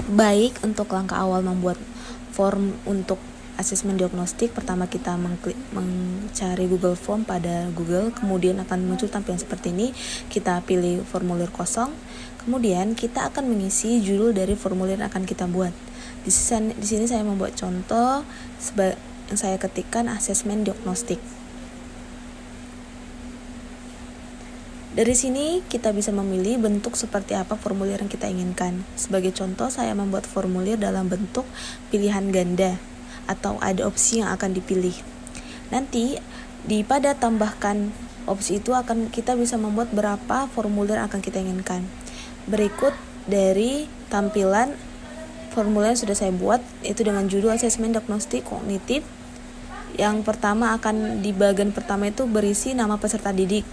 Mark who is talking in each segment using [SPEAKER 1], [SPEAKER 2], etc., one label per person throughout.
[SPEAKER 1] Baik, untuk langkah awal membuat form untuk asesmen diagnostik, pertama kita mencari Google Form pada Google, kemudian akan muncul tampilan seperti ini. Kita pilih formulir kosong, kemudian kita akan mengisi judul dari formulir yang akan kita buat. Di sini saya membuat contoh yang saya ketikkan asesmen diagnostik. Dari sini kita bisa memilih bentuk seperti apa formulir yang kita inginkan. Sebagai contoh, saya membuat formulir dalam bentuk pilihan ganda atau ada opsi yang akan dipilih. Nanti pada tambahkan opsi itu kita bisa membuat berapa formulir yang akan kita inginkan. Berikut dari tampilan formulir yang sudah saya buat, yaitu dengan judul asesmen diagnostik kognitif. Yang pertama di bagian pertama itu berisi nama peserta didik.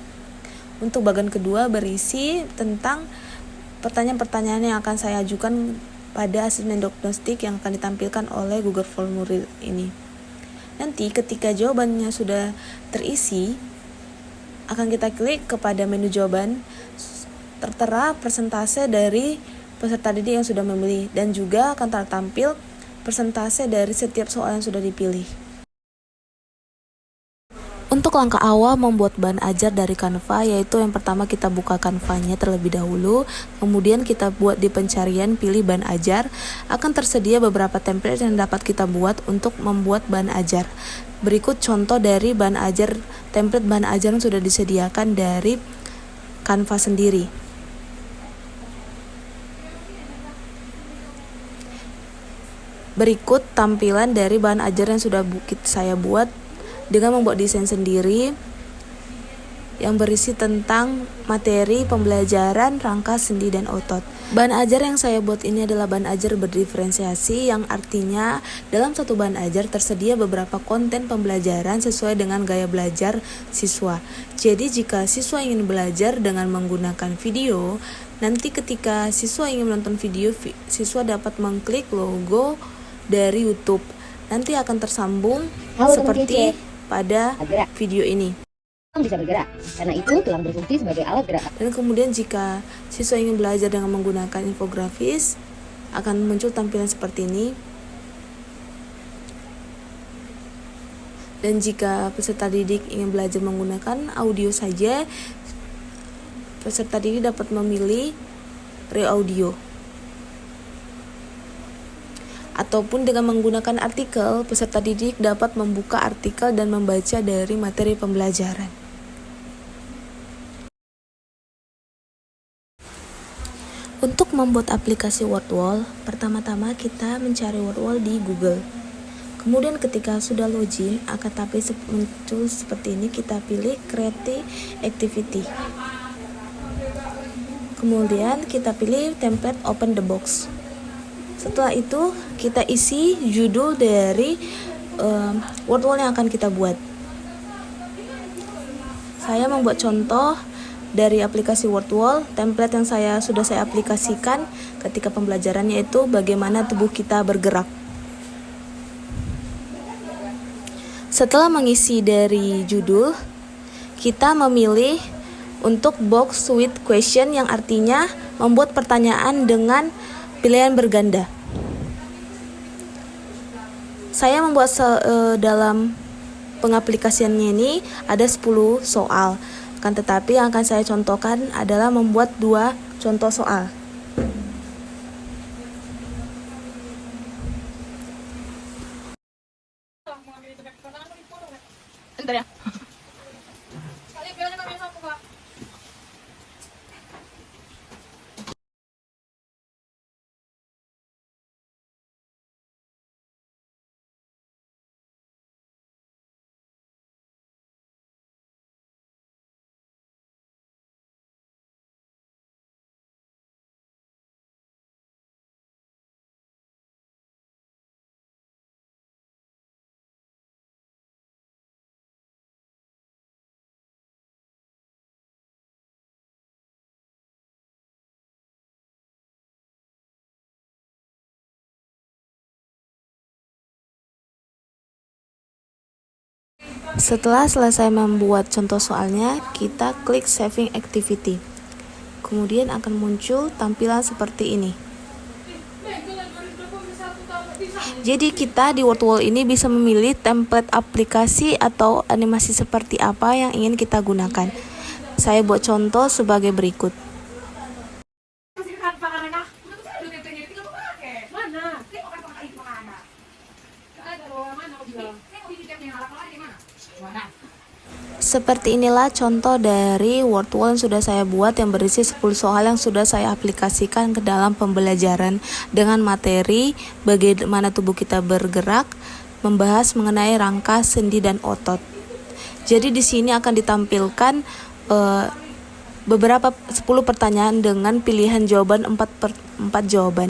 [SPEAKER 1] Untuk bagian kedua berisi tentang pertanyaan-pertanyaan yang akan saya ajukan pada asesmen diagnostik yang akan ditampilkan oleh Google Formulir ini. Nanti ketika jawabannya sudah terisi, akan kita klik kepada menu jawaban, tertera persentase dari peserta didik yang sudah memilih, dan juga akan tertampil persentase dari setiap soal yang sudah dipilih. Untuk langkah awal membuat bahan ajar dari Canva, yaitu yang pertama kita buka Canva-nya terlebih dahulu, kemudian kita buat di pencarian pilih bahan ajar, akan tersedia beberapa template yang dapat kita buat untuk membuat bahan ajar. Berikut contoh dari template bahan ajar yang sudah disediakan dari Canva sendiri. Berikut tampilan dari bahan ajar yang sudah saya buat dengan membuat desain sendiri yang berisi tentang materi pembelajaran rangka sendi dan otot. Bahan ajar yang saya buat ini adalah bahan ajar berdiferensiasi, yang artinya dalam satu bahan ajar tersedia beberapa konten pembelajaran sesuai dengan gaya belajar siswa. Jadi jika siswa ingin belajar dengan menggunakan video, nanti ketika siswa ingin menonton video, siswa dapat mengklik logo dari YouTube. Nanti akan tersambung seperti pada video ini.
[SPEAKER 2] Bisa bergerak, karena itu tulang berfungsi sebagai alat gerak.
[SPEAKER 1] Dan kemudian jika siswa ingin belajar dengan menggunakan infografis, akan muncul tampilan seperti ini. Dan jika peserta didik ingin belajar menggunakan audio saja, peserta didik dapat memilih re-audio. Ataupun dengan menggunakan artikel, peserta didik dapat membuka artikel dan membaca dari materi pembelajaran. Untuk membuat aplikasi WordWall, pertama-tama kita mencari WordWall di Google. Kemudian ketika sudah login, tapi muncul seperti ini, kita pilih Create Activity. Kemudian kita pilih template Open the Box. Setelah itu kita isi judul dari WordWall yang akan kita buat. Saya membuat contoh dari aplikasi WordWall. Template yang sudah saya aplikasikan ketika pembelajarannya itu bagaimana tubuh kita bergerak. Setelah mengisi dari judul, kita memilih untuk box with question, yang artinya membuat pertanyaan dengan pilihan berganda. Saya membuat dalam pengaplikasiannya ini ada 10 soal. Akan tetapi yang akan saya contohkan adalah membuat 2 contoh soal. Bentar ya. Setelah selesai membuat contoh soalnya, kita klik Saving Activity. Kemudian akan muncul tampilan seperti ini. Jadi kita di Word Wall ini bisa memilih template aplikasi atau animasi seperti apa yang ingin kita gunakan. Saya buat contoh sebagai berikut. Seperti inilah contoh dari Word Wall yang sudah saya buat yang berisi 10 soal yang sudah saya aplikasikan ke dalam pembelajaran dengan materi bagaimana tubuh kita bergerak, membahas mengenai rangka, sendi, dan otot. Jadi di sini akan ditampilkan beberapa 10 pertanyaan dengan pilihan jawaban 4 jawaban.